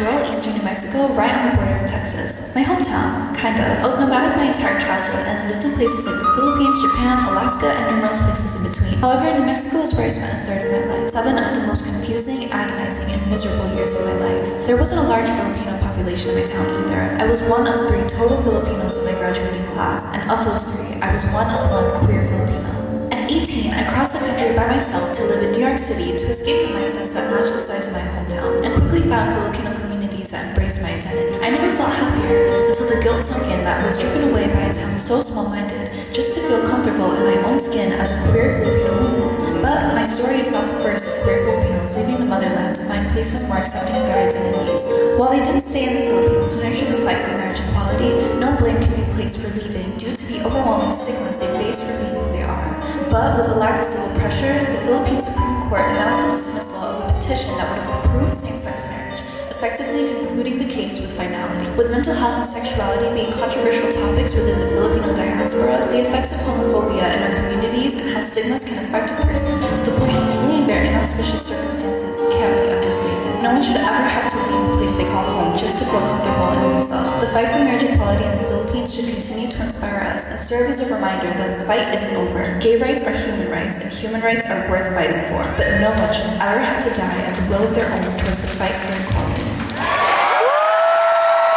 rural eastern New Mexico, right on the border of Texas. My hometown, kind of. I was nomadic my entire childhood and lived in places like the Philippines, Japan, Alaska, and numerous places in between. However, New Mexico is where I spent a third of my life. 7 of the most confusing, agonizing, and miserable years of my life. There wasn't a large Filipino population in my town either. I was one of 3 total Filipinos in my graduating class, and of those 3, I was one of 1 queer Filipinos. At 18, I crossed the country by myself to live in New York City to escape the mindsets that matched the size of my hometown, and quickly found Filipino communities that embraced my identity. I never felt happier until the guilt sunk in that was driven away by a town so small-minded just to feel comfortable in my own skin as a queer Filipino woman. But my story is not the first of queer Filipinos leaving the motherland to find places more accepting of their identities. While they didn't stay in the Philippines to nurture the fight for marriage equality, no blame can be placed for leaving due to the overwhelming stigmas they face for being who they are. But with a lack of civil pressure, the Philippine Supreme Court announced the dismissal of a petition that would have approved same-sex marriage, effectively concluding the case with finality. With mental health and sexuality being controversial topics within the Filipino diaspora, the effects of homophobia in our communities and how stigmas can affect a person to the point of fleeing their inauspicious circumstances can't be understated. No one should ever have to leave the place they call home just to feel comfortable in themselves. The fight for marriage equality in the Philippines should continue to inspire us and serve as a reminder that the fight isn't over. Gay rights are human rights, and human rights are worth fighting for, but no one should ever have to die at the will of their own towards the fight for equality.